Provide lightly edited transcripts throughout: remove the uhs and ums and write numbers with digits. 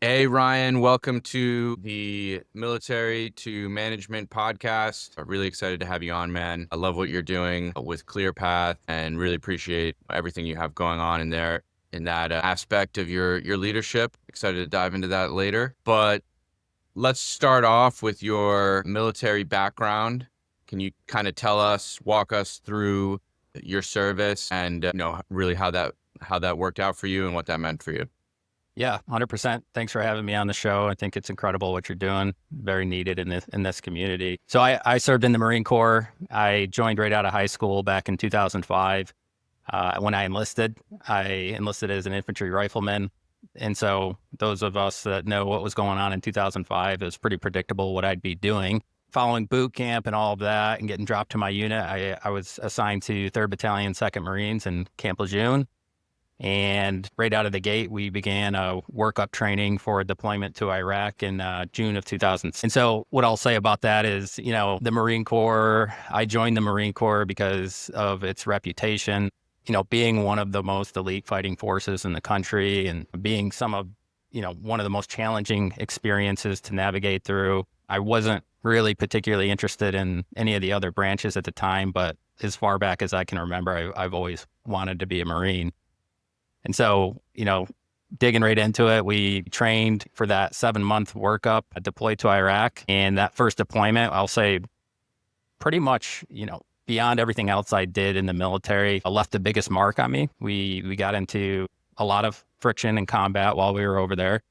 Hey, Ryan, welcome to the Military to Management podcast. I'm really excited to have you on, man. I love what you're doing with ClearPath and really appreciate everything you have going on in there in that aspect of your leadership. Excited to dive into that later. But let's start off with your military background. Can you kind of walk us through your service and really how that worked out for you and what that meant for you? Yeah, 100%. Thanks for having me on the show. I think it's incredible what you're doing. Very needed in this community. So I served in the Marine Corps. I joined right out of high school back in 2005. When I enlisted as an infantry rifleman. And so those of us that know what was going on in 2005, it was pretty predictable what I'd be doing. Following boot camp and all of that and getting dropped to my unit, I was assigned to 3rd Battalion, 2nd Marines in Camp Lejeune. And right out of the gate, we began a workup training for deployment to Iraq in June of 2000. And so what I'll say about that is, the Marine Corps, I joined the Marine Corps because of its reputation, being one of the most elite fighting forces in the country and being one of the most challenging experiences to navigate through. I wasn't really particularly interested in any of the other branches at the time, but as far back as I can remember, I've always wanted to be a Marine. And so, digging right into it, we trained for that 7-month workup, deployed to Iraq. And that first deployment, I'll say pretty much, beyond everything else I did in the military, left the biggest mark on me. We got into a lot of friction and combat while we were over there.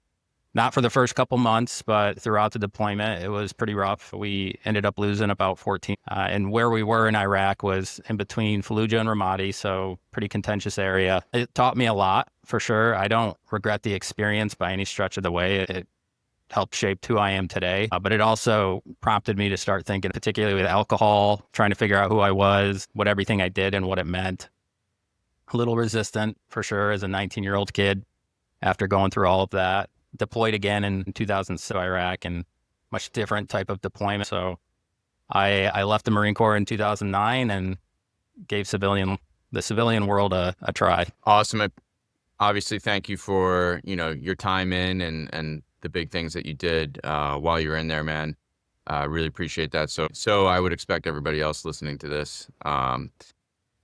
Not for the first couple months, but throughout the deployment, it was pretty rough. We ended up losing about 14. And where we were in Iraq was in between Fallujah and Ramadi, so pretty contentious area. It taught me a lot, for sure. I don't regret the experience by any stretch of the way. It helped shape who I am today. But it also prompted me to start thinking, particularly with alcohol, trying to figure out who I was, what everything I did and what it meant. A little resistant, for sure, as a 19-year-old kid after going through all of that. Deployed again in 2006 to Iraq and much different type of deployment. So I left the Marine Corps in 2009 and gave the civilian world a try. Awesome. Obviously, thank you for, your time in and the big things that you did while you were in there, man. Really appreciate that. So I would expect everybody else listening to this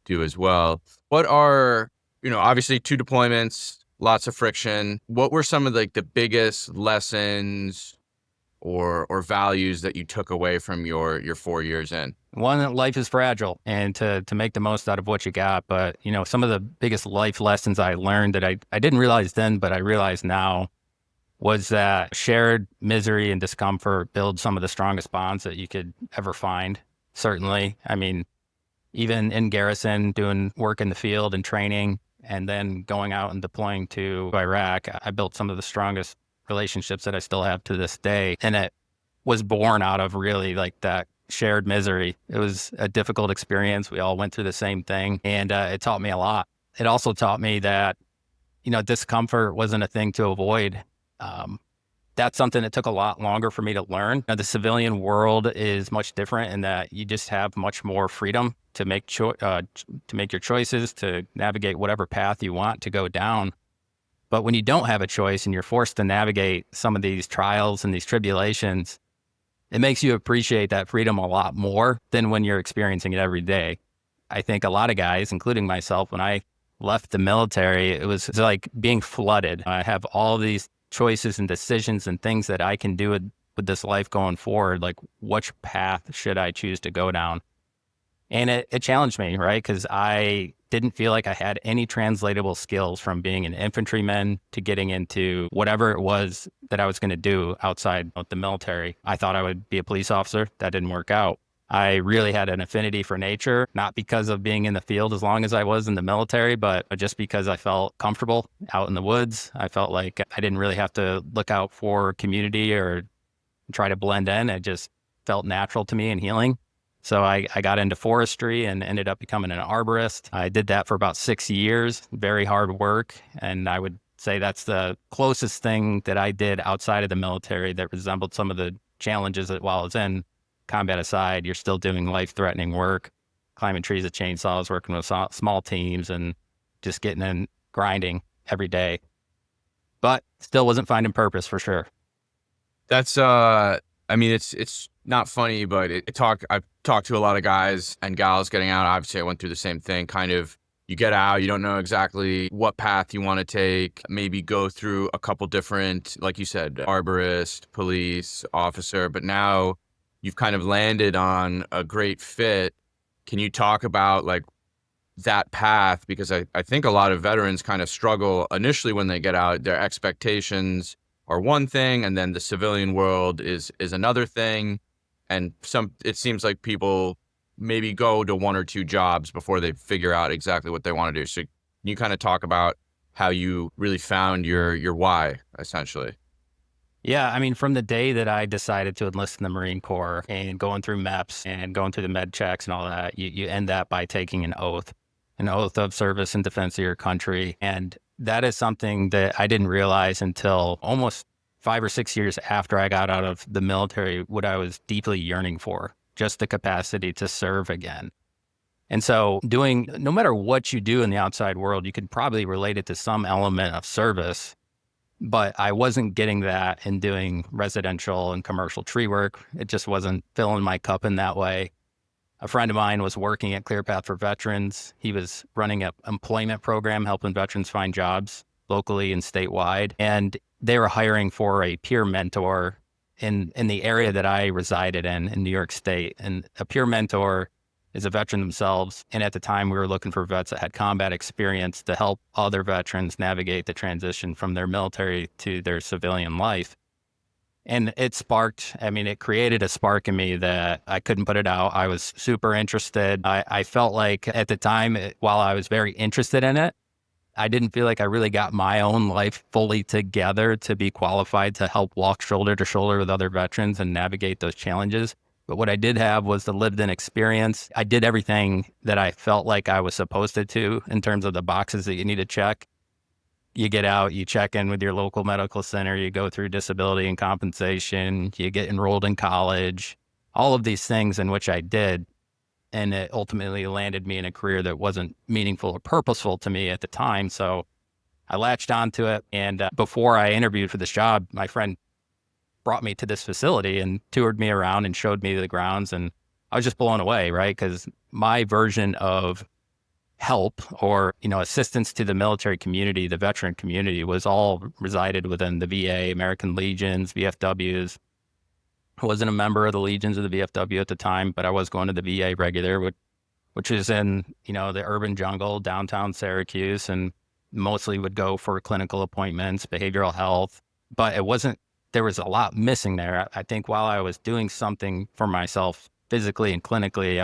do as well. What are, obviously 2 deployments, lots of friction. What were some of the biggest lessons or values that you took away from your 4 years in? One, that life is fragile and to make the most out of what you got. But, some of the biggest life lessons I learned that I didn't realize then, but I realize now was that shared misery and discomfort build some of the strongest bonds that you could ever find. Certainly. I mean, even in garrison, doing work in the field and training, and then going out and deploying to Iraq, I built some of the strongest relationships that I still have to this day. And it was born out of really that shared misery. It was a difficult experience. We all went through the same thing, and it taught me a lot. It also taught me that, discomfort wasn't a thing to avoid. That's something that took a lot longer for me to learn. Now, the civilian world is much different in that you just have much more freedom to make your choices, to navigate whatever path you want to go down. But when you don't have a choice and you're forced to navigate some of these trials and these tribulations, it makes you appreciate that freedom a lot more than when you're experiencing it every day. I think a lot of guys, including myself, when I left the military, it was like being flooded. I have all these choices and decisions and things that I can do with this life going forward. Like, which path should I choose to go down? And it challenged me, right? Because I didn't feel like I had any translatable skills from being an infantryman to getting into whatever it was that I was going to do outside of the military. I thought I would be a police officer. That didn't work out. I really had an affinity for nature, not because of being in the field as long as I was in the military, but just because I felt comfortable out in the woods. I felt like I didn't really have to look out for community or try to blend in. It just felt natural to me and healing. So I got into forestry and ended up becoming an arborist. I did that for about 6 years, very hard work. And I would say that's the closest thing that I did outside of the military that resembled some of the challenges that while I was in combat aside, you're still doing life-threatening work, climbing trees with chainsaws, working with small teams, and just getting in grinding every day. but still wasn't finding purpose for sure. That's I mean, it's not funny, but I've talked to a lot of guys and gals getting out. Obviously, I went through the same thing. Kind of, you get out, you don't know exactly what path you want to take. Maybe go through a couple different, like you said, arborist, police, officer, but now you've kind of landed on a great fit. Can you talk about like that path? Because I think a lot of veterans kind of struggle initially when they get out. Their expectations are one thing, and then the civilian world is another thing. And it seems like people maybe go to one or two jobs before they figure out exactly what they want to do. So can you kind of talk about how you really found your why, essentially? Yeah, I mean, from the day that I decided to enlist in the Marine Corps and going through MEPS and going through the med checks and all that, you end that by taking an oath of service and defense of your country. And that is something that I didn't realize until almost 5 or 6 years after I got out of the military, what I was deeply yearning for, just the capacity to serve again. And so no matter what you do in the outside world, you could probably relate it to some element of service. But I wasn't getting that in doing residential and commercial tree work. It just wasn't filling my cup in that way. A friend of mine was working at ClearPath for Veterans. He was running an employment program, helping veterans find jobs locally and statewide. And they were hiring for a peer mentor in the area that I resided in New York State. And a peer mentor is a veteran themselves. And at the time, we were looking for vets that had combat experience to help other veterans navigate the transition from their military to their civilian life. And it created a spark in me that I couldn't put it out. I was super interested. I felt like at the time, while I was very interested in it, I didn't feel like I really got my own life fully together to be qualified to help walk shoulder to shoulder with other veterans and navigate those challenges. But what I did have was the lived in experience. I did everything that I felt like I was supposed to do in terms of the boxes that you need to check. You get out, you check in with your local medical center, you go through disability and compensation, you get enrolled in college, all of these things in which I did. And it ultimately landed me in a career that wasn't meaningful or purposeful to me at the time. So I latched onto it. And before I interviewed for this job, my friend brought me to this facility and toured me around and showed me the grounds. And I was just blown away, right? Because my version of help or, assistance to the military community, the veteran community, was all resided within the VA, American Legions, VFWs. I wasn't a member of the Legions or the VFW at the time, but I was going to the VA regular, which is in, the urban jungle, downtown Syracuse, and mostly would go for clinical appointments, behavioral health. But there was a lot missing there. I think while I was doing something for myself physically and clinically,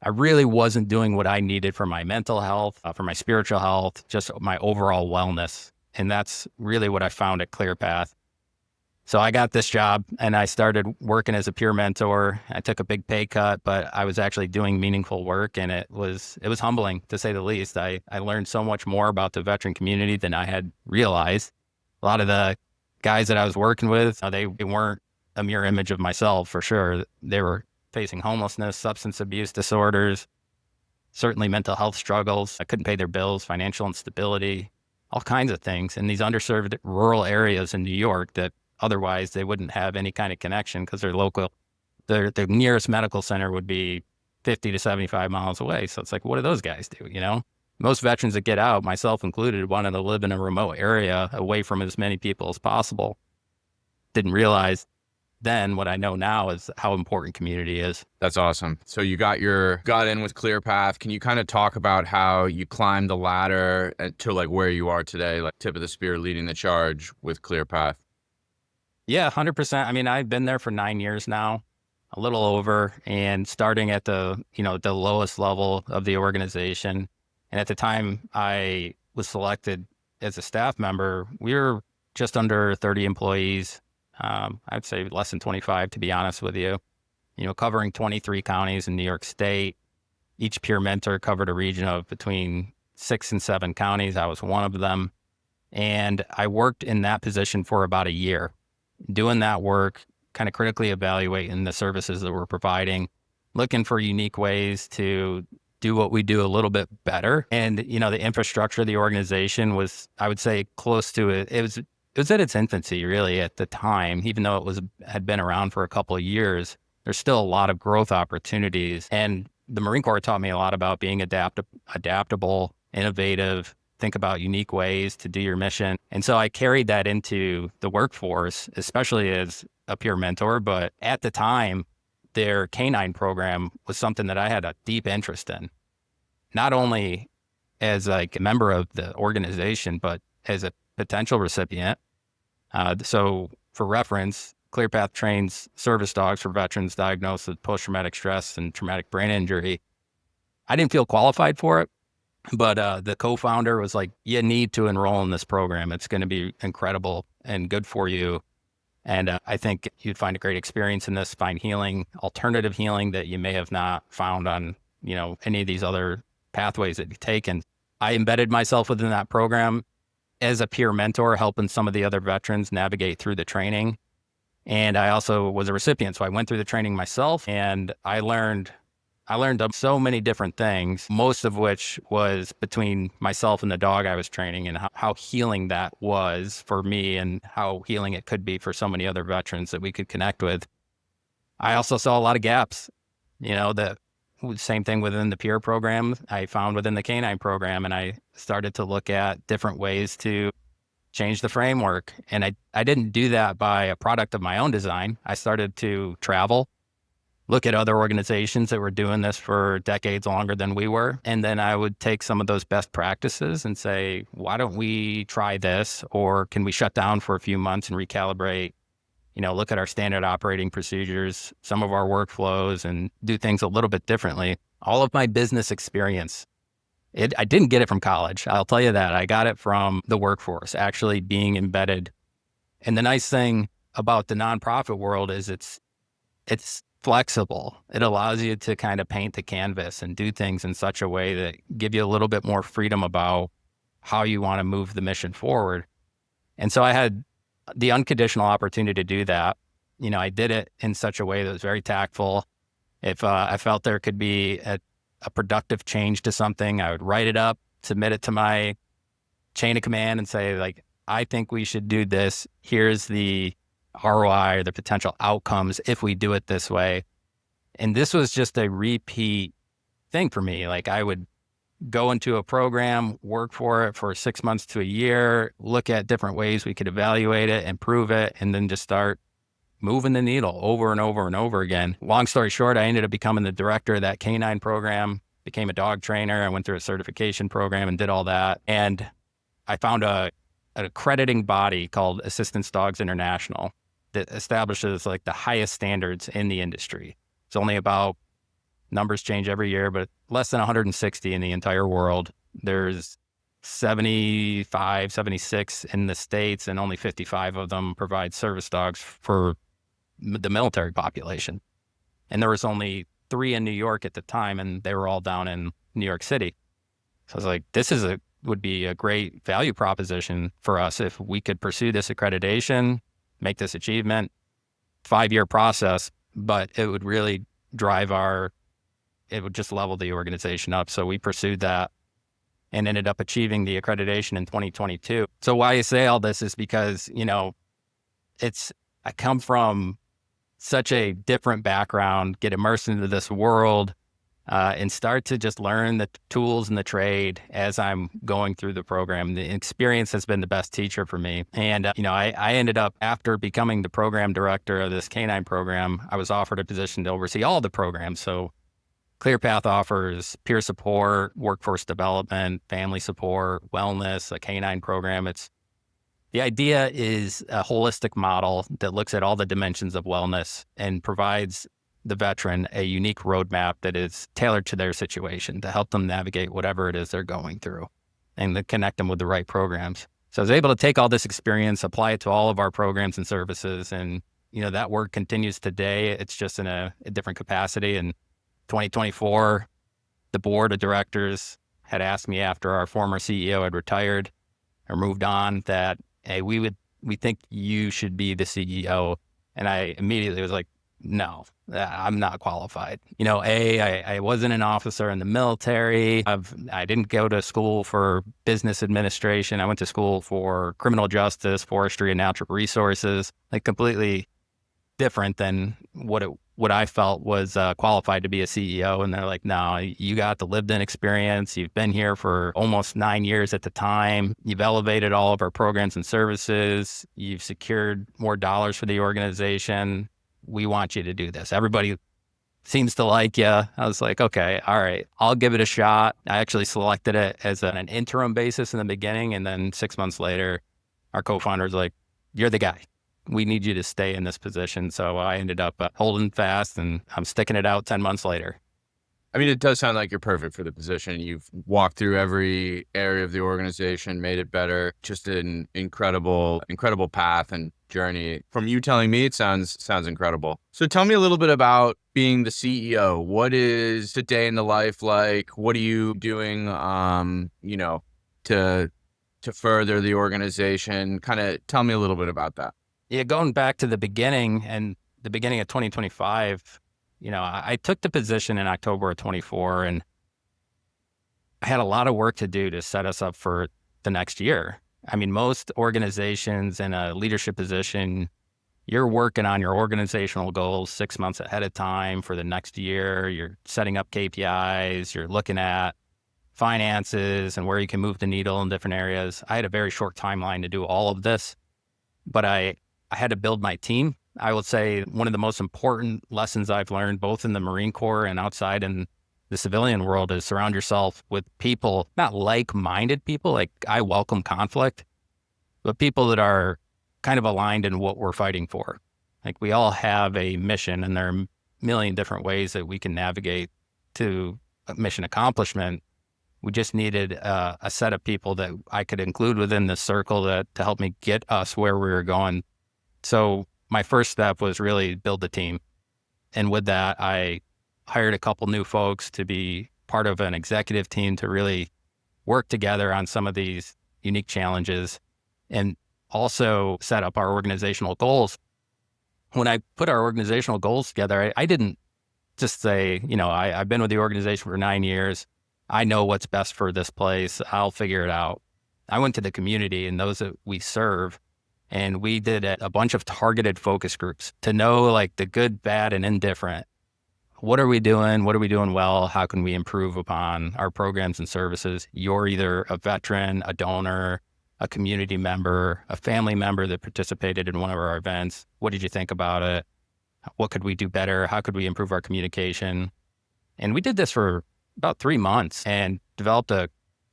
I really wasn't doing what I needed for my mental health, for my spiritual health, just my overall wellness. And that's really what I found at ClearPath. So I got this job and I started working as a peer mentor. I took a big pay cut, but I was actually doing meaningful work, and it was humbling, to say the least. I learned so much more about the veteran community than I had realized. A lot of the guys that I was working with, they weren't a mirror image of myself, for sure. They were facing homelessness, substance abuse disorders, certainly mental health struggles. I couldn't pay their bills, financial instability, all kinds of things in these underserved rural areas in New York that otherwise they wouldn't have any kind of connection because their nearest medical center would be 50 to 75 miles away. So it's like, what do those guys do? Most veterans that get out, myself included, wanted to live in a remote area away from as many people as possible. Didn't realize then what I know now is how important community is. That's awesome. So you got in with ClearPath. Can you kind of talk about how you climbed the ladder to like where you are today, like tip of the spear, leading the charge with ClearPath? Yeah, 100%. I mean, I've been there for 9 years now, a little over, and starting at the lowest level of the organization. And at the time I was selected as a staff member, we were just under 30 employees. I'd say less than 25, to be honest with you, covering 23 counties in New York State. Each peer mentor covered a region of between 6 and 7 counties. I was one of them. And I worked in that position for about a year, doing that work, kind of critically evaluating the services that we're providing, looking for unique ways to do what we do a little bit better. And, the infrastructure of the organization was, I would say, close to it. It was at its infancy really at the time, even though had been around for a couple of years. There's still a lot of growth opportunities. And the Marine Corps taught me a lot about being adaptable, innovative, think about unique ways to do your mission. And so I carried that into the workforce, especially as a peer mentor. But at the time, their canine program was something that I had a deep interest in, not only as like a member of the organization, but as a potential recipient. So for reference, ClearPath trains service dogs for veterans diagnosed with post-traumatic stress and traumatic brain injury. I didn't feel qualified for it, but the co-founder was like, you need to enroll in this program. It's going to be incredible and good for you. And I think you'd find a great experience in this, find healing, alternative healing that you may have not found on, any of these other pathways that you've taken. I embedded myself within that program as a peer mentor, helping some of the other veterans navigate through the training. And I also was a recipient. So I went through the training myself, and I learned so many different things, most of which was between myself and the dog I was training, and how healing that was for me and how healing it could be for so many other veterans that we could connect with. I also saw a lot of gaps, the same thing within the peer program I found within the canine program. And I started to look at different ways to change the framework. And I didn't do that by a product of my own design. I started to travel, look at other organizations that were doing this for decades longer than we were. And then I would take some of those best practices and say, why don't we try this? Or can we shut down for a few months and recalibrate, look at our standard operating procedures, some of our workflows, and do things a little bit differently. All of my business experience, I didn't get it from college. I'll tell you that. I got it from the workforce, actually being embedded. And the nice thing about the nonprofit world is it's flexible. It allows you to kind of paint the canvas and do things in such a way that give you a little bit more freedom about how you want to move the mission forward. And so I had the unconditional opportunity to do that. I did it in such a way that was very tactful. If I felt there could be a productive change to something, I would write it up, submit it to my chain of command and say, like, I think we should do this. Here's the ROI or the potential outcomes if we do it this way. And this was just a repeat thing for me. Like, I would go into a program, work for it for 6 months to a year, look at different ways we could evaluate it, improve it, and then just start moving the needle over and over and over again. Long story short, I ended up becoming the director of that canine program, became a dog trainer. I went through a certification program and did all that. And I found an accrediting body called Assistance Dogs International that establishes like the highest standards in the industry. It's only about, numbers change every year, but less than 160 in the entire world. There's 75, 76 in the States, and only 55 of them provide service dogs for the military population. And there was only 3 in New York at the time, and they were all down in New York City. So I was like, this would be a great value proposition for us if we could pursue this accreditation, make this achievement, 5-year process, but it would really it would just level the organization up. So we pursued that and ended up achieving the accreditation in 2022. So why I say all this is because, I come from such a different background, get immersed into this world, and start to just learn the tools and the trade as I'm going through the program. The experience has been the best teacher for me. And, I ended up, after becoming the program director of this canine program, I was offered a position to oversee all the programs. So ClearPath offers peer support, workforce development, family support, wellness, a canine program. The idea is a holistic model that looks at all the dimensions of wellness and provides the veteran a unique roadmap that is tailored to their situation to help them navigate whatever it is they're going through and to connect them with the right programs. So I was able to take all this experience, apply it to all of our programs and services. And, that work continues today. It's just in a different capacity. And 2024, the board of directors had asked me after our former CEO had retired or moved on that, hey, we think you should be the CEO. And I immediately was like, no, I'm not qualified. I wasn't an officer in the military. I didn't go to school for business administration. I went to school for criminal justice, forestry, and natural resources, like completely different than what I felt was qualified to be a CEO. And they're like, no, you got the lived in experience. You've been here for almost 9 years at the time. You've elevated all of our programs and services. You've secured more dollars for the organization. We want you to do this. Everybody seems to like you. I was like, okay, all right, I'll give it a shot. I actually selected it as an interim basis in the beginning. And then 6 months later, our co-founder was like, you're the guy. We need you to stay in this position. So I ended up holding fast, and I'm sticking it out 10 months later. I mean, it does sound like you're perfect for the position. You've walked through every area of the organization, made it better. Just an incredible path and journey. From you telling me, it sounds incredible. So tell me a little bit about being the CEO. What is a day in the life like? What are you doing, to further the organization? Kind of tell me a little bit about that. Yeah, going back to the beginning of 2025, I took the position in October of 24, and I had a lot of work to do to set us up for the next year. I mean, most organizations in a leadership position, you're working on your organizational goals 6 months ahead of time for the next year. You're setting up KPIs, you're looking at finances and where you can move the needle in different areas. I had a very short timeline to do all of this, but I had to build my team. I would say one of the most important lessons I've learned, both in the Marine Corps and outside in the civilian world, is surround yourself with people, not like-minded people. Like, I welcome conflict, but people that are kind of aligned in what we're fighting for. Like, we all have a mission, and there are a million different ways that we can navigate to mission accomplishment. We just needed a set of people that I could include within the circle to help me get us where we were going. So my first step was really build the team. And with that, I hired a couple new folks to be part of an executive team to really work together on some of these unique challenges, and also set up our organizational goals. When I put our organizational goals together, I didn't just say, I've been with the organization for 9 years. I know what's best for this place. I'll figure it out. I went to the community and those that we serve, and we did a bunch of targeted focus groups to know, like, the good, bad, and indifferent. What are we doing? What are we doing well? How can we improve upon our programs and services? You're either a veteran, a donor, a community member, a family member that participated in one of our events. What did you think about it? What could we do better? How could we improve our communication? And we did this for about 3 months and developed a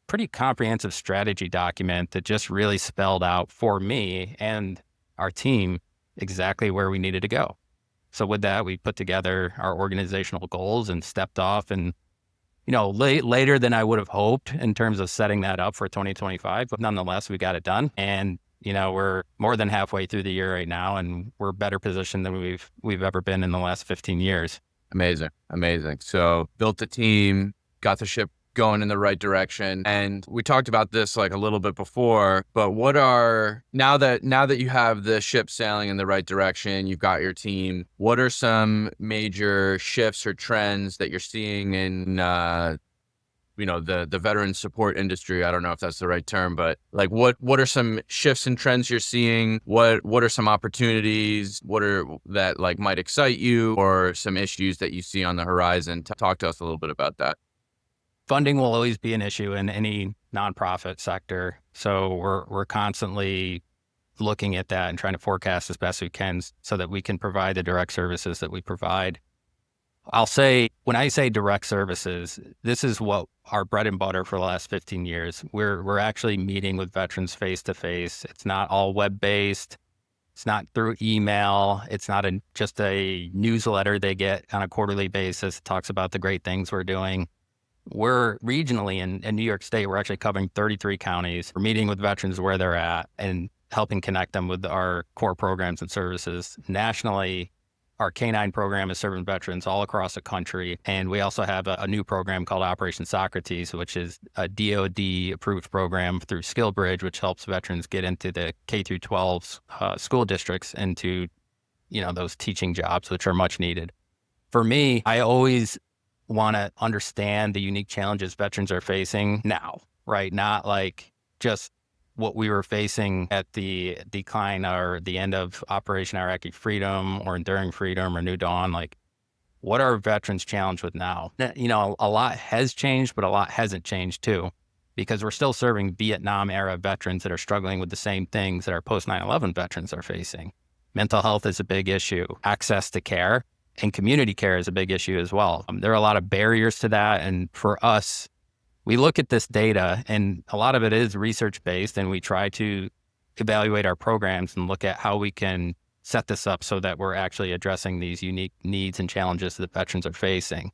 pretty comprehensive strategy document that just really spelled out for me and our team exactly where we needed to go. So with that, we put together our organizational goals and stepped off, and, later than I would have hoped in terms of setting that up for 2025, but nonetheless, we got it done. And, we're more than halfway through the year right now, and we're better positioned than we've ever been in the last 15 years. Amazing. So built the team, got the ship going in the right direction. And we talked about this like a little bit before, but now that you have the ship sailing in the right direction, you've got your team, what are some major shifts or trends that you're seeing in, the veteran support industry? I don't know if that's the right term, but like what are some shifts and trends you're seeing? What are some opportunities? What are that like might excite you, or some issues that you see on the horizon? Talk to us a little bit about that. Funding will always be an issue in any nonprofit sector. So we're constantly looking at that and trying to forecast as best we can so that we can provide the direct services that we provide. I'll say, when I say direct services, this is what our bread and butter for the last 15 years. We're actually meeting with veterans face to face. It's not all web-based. It's not through email. It's not just a newsletter they get on a quarterly basis. It talks about the great things we're doing. We're regionally in New York State, we're actually covering 33 counties. We're meeting with veterans where they're at and helping connect them with our core programs and services. Nationally, our K-9 program is serving veterans all across the country. And we also have a new program called Operation Socrates, which is a DOD approved program through SkillBridge, which helps veterans get into the K through 12 school districts and to those teaching jobs, which are much needed. For me, I always want to understand the unique challenges veterans are facing now, right? Not like just what we were facing at the decline or the end of Operation Iraqi Freedom or Enduring Freedom or New Dawn. Like, what are veterans challenged with now? A lot has changed, but a lot hasn't changed too, because we're still serving Vietnam era veterans that are struggling with the same things that our post 9/11 veterans are facing. Mental health is a big issue. Access to care and community care is a big issue as well. There are a lot of barriers to that. And for us, we look at this data, and a lot of it is research based, and we try to evaluate our programs and look at how we can set this up so that we're actually addressing these unique needs and challenges that veterans are facing.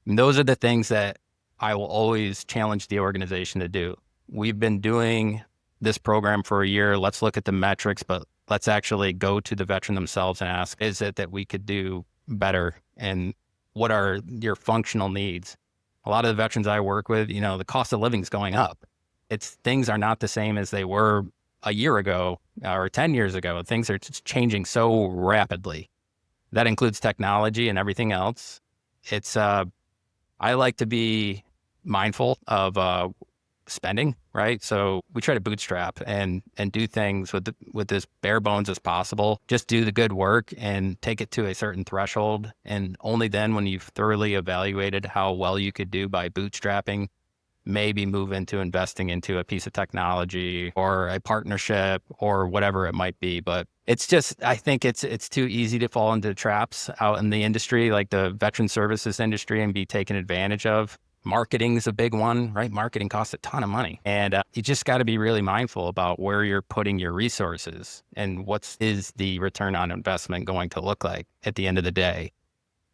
And those are the things that I will always challenge the organization to do. We've been doing this program for a year. Let's look at the metrics, but let's actually go to the veteran themselves and ask, is it that we could do better? And what are your functional needs? A lot of the veterans I work with, the cost of living is going up. Things are not the same as they were a year ago or 10 years ago. Things are just changing so rapidly. That includes technology and everything else. I like to be mindful of spending, right? So we try to bootstrap and do things with as bare bones as possible. Just do the good work and take it to a certain threshold. And only then, when you've thoroughly evaluated how well you could do by bootstrapping, maybe move into investing into a piece of technology or a partnership or whatever it might be. But I think it's too easy to fall into traps out in the industry, like the veteran services industry, and be taken advantage of. Marketing is a big one, right? Marketing costs a ton of money. And you just got to be really mindful about where you're putting your resources and what is the return on investment going to look like at the end of the day.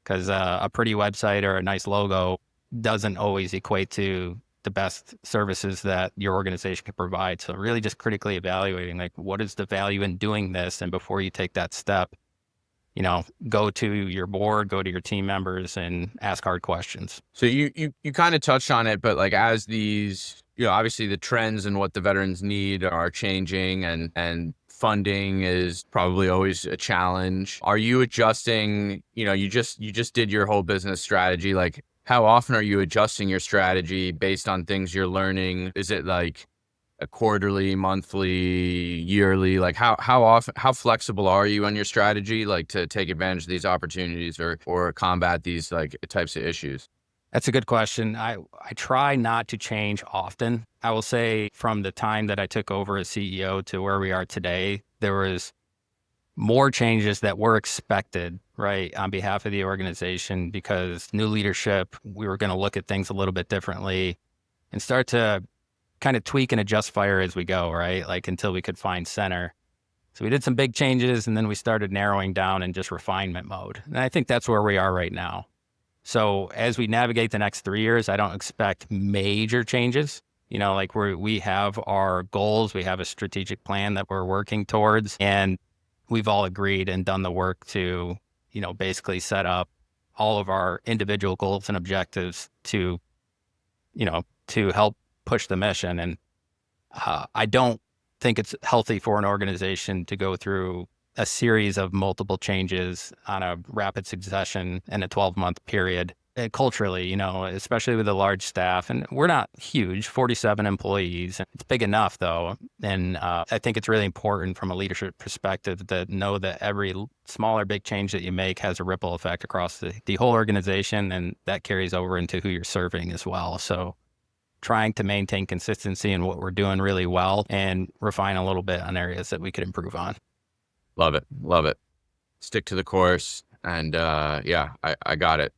Because a pretty website or a nice logo doesn't always equate to the best services that your organization can provide. So really just critically evaluating, like, what is the value in doing this? And before you take that step, go to your board, go to your team members and ask hard questions. So you kind of touched on it, but like, as these, obviously the trends and what the veterans need are changing, and funding is probably always a challenge. Are you adjusting, you just did your whole business strategy. Like, how often are you adjusting your strategy based on things you're learning? Is it like a quarterly, monthly, yearly? Like, how flexible are you on your strategy, like, to take advantage of these opportunities or combat these like types of issues? That's a good question. I try not to change often. I will say, from the time that I took over as CEO to where we are today, there was more changes that were expected, right, on behalf of the organization, because new leadership, we were going to look at things a little bit differently and start to kind of tweak and adjust fire as we go, right? Like, until we could find center. So we did some big changes, and then we started narrowing down in just refinement mode. And I think that's where we are right now. So as we navigate the next 3 years, I don't expect major changes. Like, we have our goals, we have a strategic plan that we're working towards, and we've all agreed and done the work to, basically set up all of our individual goals and objectives to help push the mission. And I don't think it's healthy for an organization to go through a series of multiple changes on a rapid succession in a 12-month period. And culturally, especially with a large staff, and we're not huge, 47 employees. It's big enough, though. And I think it's really important from a leadership perspective to know that every small or big change that you make has a ripple effect across the whole organization, and that carries over into who you're serving as well. So trying to maintain consistency in what we're doing really well and refine a little bit on areas that we could improve on. Love it. Love it. Stick to the course. And yeah, I got it.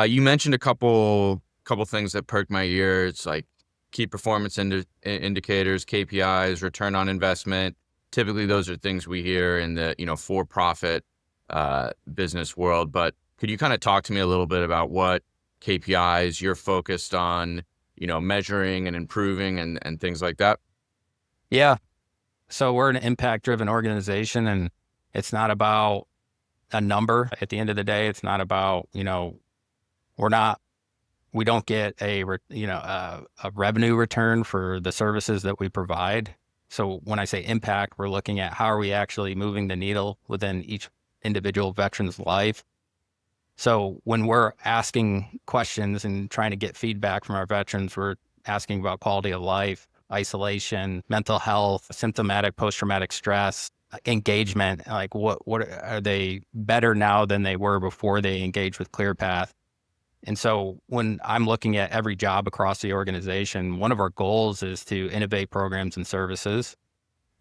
You mentioned a couple things that perked my ears, like key performance indicators, KPIs, return on investment. Typically, those are things we hear in the for-profit business world. But could you kind of talk to me a little bit about what KPIs you're focused on, measuring and improving and things like that? Yeah. So we're an impact-driven organization, and it's not about a number. At the end of the day, it's not about, we don't get a revenue return for the services that we provide. So when I say impact, we're looking at how are we actually moving the needle within each individual veteran's life. So when we're asking questions and trying to get feedback from our veterans, we're asking about quality of life, isolation, mental health, symptomatic post-traumatic stress, engagement. Like what are they better now than they were before they engaged with ClearPath? And so when I'm looking at every job across the organization, one of our goals is to innovate programs and services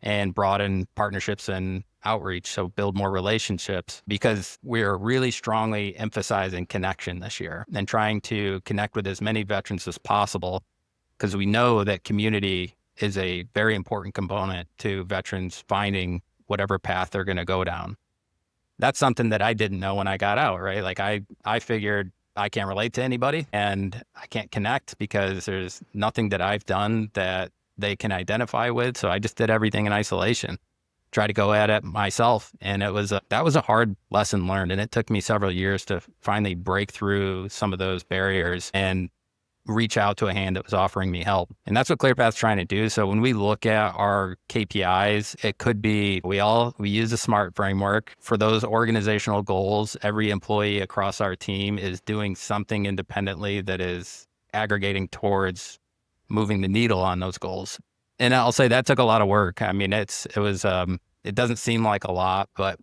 and broaden partnerships and outreach. So build more relationships, because we're really strongly emphasizing connection this year and trying to connect with as many veterans as possible, because we know that community is a very important component to veterans finding whatever path they're going to go down. That's something that I didn't know when I got out, right? Like I figured I can't relate to anybody and I can't connect because there's nothing that I've done that they can identify with. So I just did everything in isolation, try to go at it myself. And that was a hard lesson learned. And it took me several years to finally break through some of those barriers and reach out to a hand that was offering me help. And that's what ClearPath's trying to do. So when we look at our KPIs, it could be, we use a SMART framework for those organizational goals. Every employee across our team is doing something independently that is aggregating towards moving the needle on those goals. And I'll say that took a lot of work. I mean, it doesn't seem like a lot, but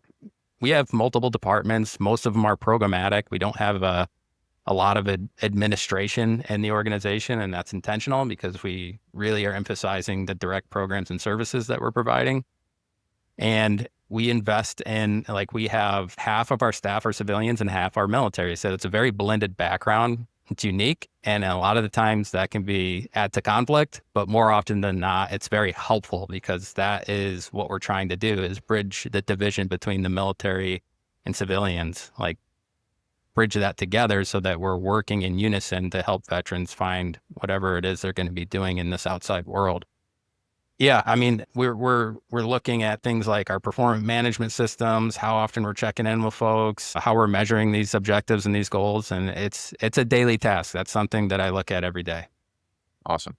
we have multiple departments. Most of them are programmatic. We don't have a lot of administration in the organization, and that's intentional because we really are emphasizing the direct programs and services that we're providing. And we invest in, like, we have half of our staff are civilians and half are military. So it's a very blended background. It's unique. And a lot of the times that can add to conflict, but more often than not, it's very helpful because that is what we're trying to do, is bridge the division between the military and civilians, like bridge that together so that we're working in unison to help veterans find whatever it is they're going to be doing in this outside world. Yeah, I mean, we're looking at things like our performance management systems, how often we're checking in with folks, how we're measuring these objectives and these goals, and it's a daily task. That's something that I look at every day. Awesome.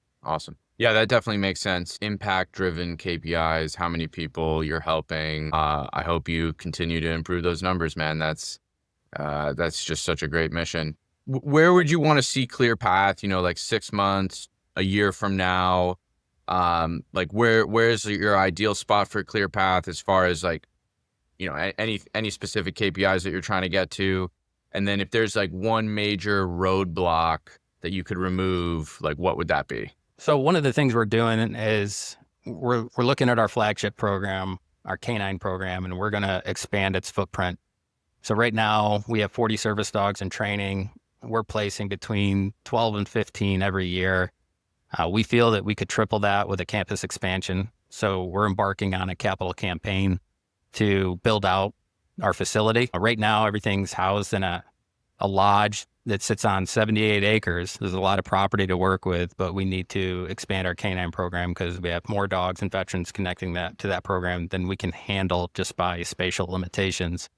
Yeah, that definitely makes sense. Impact-driven KPIs, how many people you're helping. I hope you continue to improve those numbers, man. That's just such a great mission. Where would you want to see ClearPath, like 6 months, a year from now? Like where's your ideal spot for ClearPath as far as like, any specific KPIs that you're trying to get to? And then if there's like one major roadblock that you could remove, like what would that be? So one of the things we're doing is we're looking at our flagship program, our K9 program, and we're going to expand its footprint. So right now we have 40 service dogs in training. We're placing between 12 and 15 every year. We feel that we could triple that with a campus expansion. So we're embarking on a capital campaign to build out our facility. Right now, everything's housed in a lodge that sits on 78 acres. There's a lot of property to work with, but we need to expand our K9 program because we have more dogs and veterans connecting that to that program than we can handle just by spatial limitations.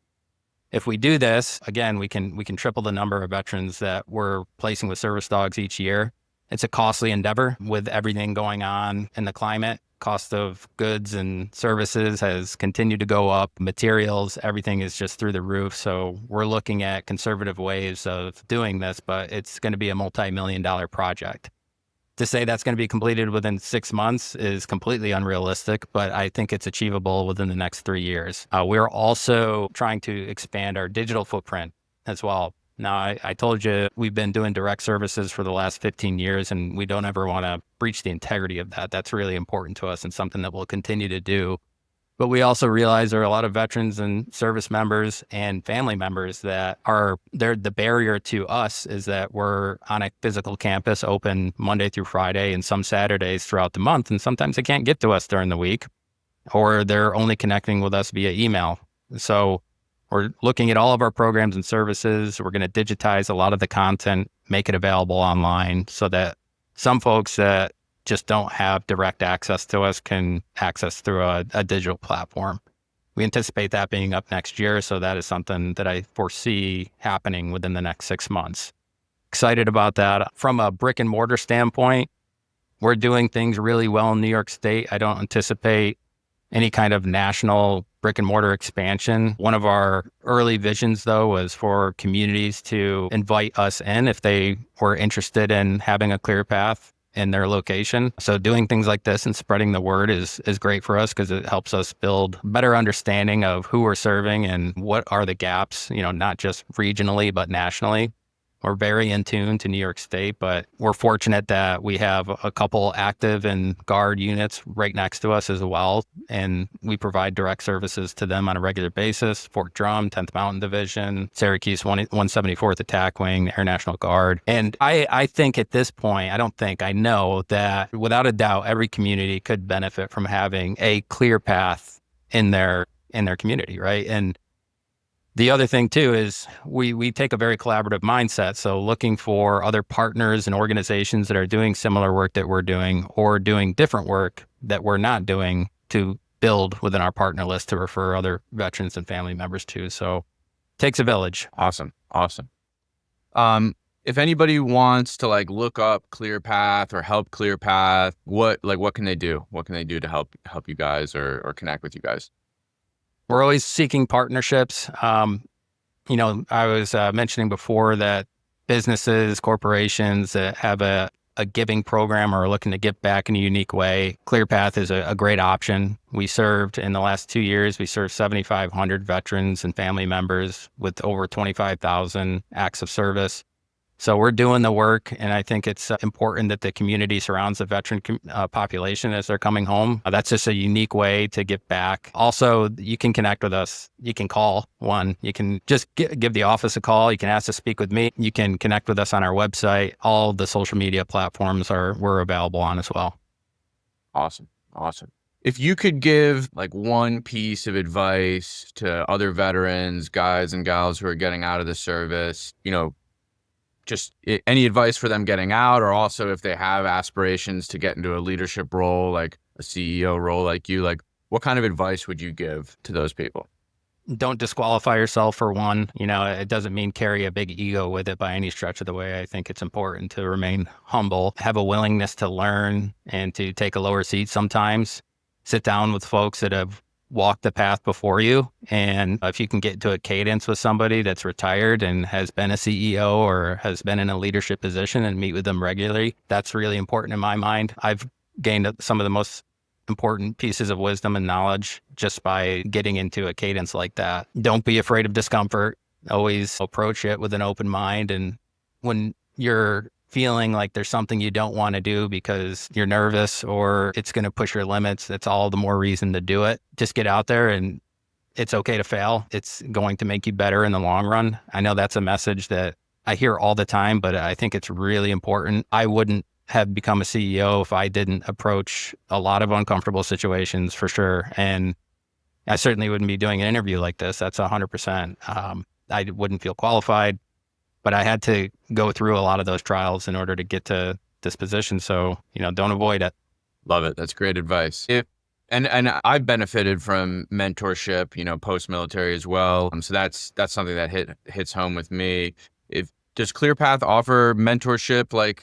If we do this, again, we can triple the number of veterans that we're placing with service dogs each year. It's a costly endeavor with everything going on in the climate. Cost of goods and services has continued to go up. Materials, everything is just through the roof. So we're looking at conservative ways of doing this, but it's going to be a multi-million-dollar project. To say that's going to be completed within 6 months is completely unrealistic, but I think it's achievable within the next 3 years. We're also trying to expand our digital footprint as well. Now, I told you we've been doing direct services for the last 15 years, and we don't ever want to breach the integrity of that. That's really important to us and something that we'll continue to do. But we also realize there are a lot of veterans and service members and family members that the barrier to us is that we're on a physical campus open Monday through Friday and some Saturdays throughout the month. And sometimes they can't get to us during the week, or they're only connecting with us via email. So we're looking at all of our programs and services. We're going to digitize a lot of the content, make it available online so that some folks that just don't have direct access to us can access through a digital platform. We anticipate that being up next year. So that is something that I foresee happening within the next 6 months. Excited about that. From a brick and mortar standpoint, we're doing things really well in New York State. I don't anticipate any kind of national brick and mortar expansion. One of our early visions, though, was for communities to invite us in if they were interested in having a clear path in their location. So doing things like this and spreading the word is great for us because it helps us build better understanding of who we're serving and what are the gaps, not just regionally, but nationally. We're very in tune to New York State, but we're fortunate that we have a couple active and guard units right next to us as well. And we provide direct services to them on a regular basis. Fort Drum, 10th Mountain Division, Syracuse 174th Attack Wing, Air National Guard. And I think at this point, I know that without a doubt, every community could benefit from having a clear path in their community, right? And the other thing too is we take a very collaborative mindset. So looking for other partners and organizations that are doing similar work that we're doing or doing different work that we're not doing to build within our partner list to refer other veterans and family members to. So it takes a village. Awesome. If anybody wants to look up ClearPath or help ClearPath, what can they do? What can they do to help you guys or connect with you guys? We're always seeking partnerships. I was mentioning before that businesses, corporations that have a giving program or are looking to give back in a unique way, ClearPath is a great option. In the last 2 years, we served 7,500 veterans and family members with over 25,000 acts of service. So we're doing the work, and I think it's important that the community surrounds the veteran population as they're coming home. That's just a unique way to give back. Also, you can connect with us. You can call one. You can just give the office a call. You can ask to speak with me. You can connect with us on our website. All the social media platforms we're available on as well. Awesome. If you could give one piece of advice to other veterans, guys and gals who are getting out of the service, just any advice for them getting out, or also if they have aspirations to get into a leadership role, like a CEO role like you, what kind of advice would you give to those people? Don't disqualify yourself for one. It doesn't mean carry a big ego with it by any stretch of the way. I think it's important to remain humble, have a willingness to learn and to take a lower seat sometimes. Sit down with folks that have walk the path before you. And if you can get into a cadence with somebody that's retired and has been a CEO or has been in a leadership position and meet with them regularly, that's really important in my mind. I've gained some of the most important pieces of wisdom and knowledge just by getting into a cadence like that. Don't be afraid of discomfort. Always approach it with an open mind. And when you're feeling like there's something you don't want to do because you're nervous or it's going to push your limits, that's all the more reason to do it. Just get out there, and it's okay to fail. It's going to make you better in the long run. I know that's a message that I hear all the time, but I think it's really important. I wouldn't have become a CEO if I didn't approach a lot of uncomfortable situations, for sure. And I certainly wouldn't be doing an interview like this. That's 100%. I wouldn't feel qualified. But I had to go through a lot of those trials in order to get to this position. So, don't avoid it. Love it. That's great advice. And I've benefited from mentorship, post-military as well. So that's something that hits home with me. Does ClearPath offer mentorship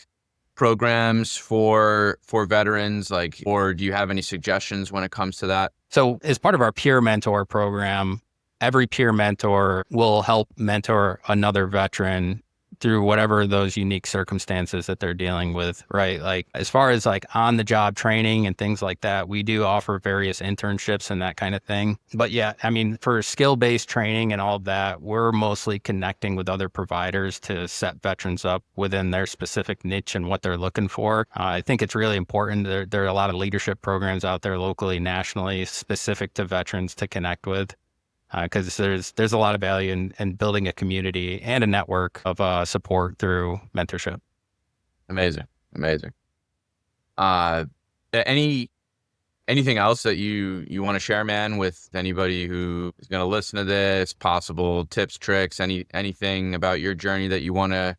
programs for veterans, or do you have any suggestions when it comes to that? So as part of our peer mentor program, every peer mentor will help mentor another veteran through whatever those unique circumstances that they're dealing with, right? As far as on the job training and things like that, we do offer various internships and that kind of thing. But yeah, for skill-based training and all of that, we're mostly connecting with other providers to set veterans up within their specific niche and what they're looking for. I think it's really important. There are a lot of leadership programs out there locally, nationally, specific to veterans to connect with. Because there's a lot of value in building a community and a network of support through mentorship. Amazing. Anything else that you want to share, man, with anybody who is going to listen to this? Possible tips, tricks, anything about your journey that you want to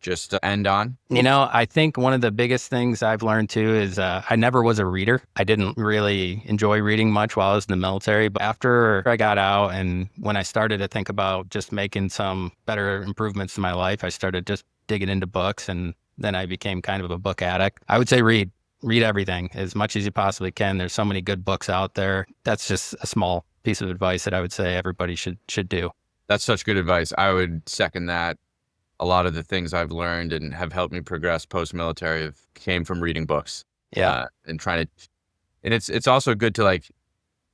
just end on? I think one of the biggest things I've learned too is I never was a reader. I didn't really enjoy reading much while I was in the military, but after I got out and when I started to think about just making some better improvements in my life, I started just digging into books, and then I became kind of a book addict. I would say read everything as much as you possibly can. There's so many good books out there. That's just a small piece of advice that I would say everybody should do. That's such good advice. I would second that. A lot of the things I've learned and have helped me progress post-military came from reading books. Yeah. And trying to, and it's also good to like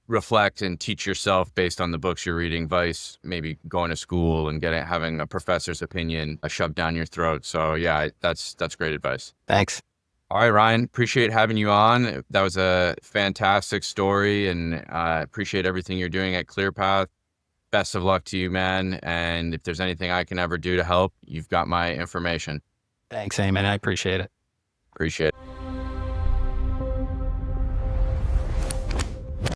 reflect and teach yourself based on the books you're reading, vice maybe going to school and having a professor's opinion shoved down your throat. So yeah, that's great advice. Thanks. All right, Ryan, appreciate having you on. That was a fantastic story, and appreciate everything you're doing at ClearPath. Best of luck to you, man. And if there's anything I can ever do to help, you've got my information. Thanks, Eamon. I appreciate it. Appreciate it.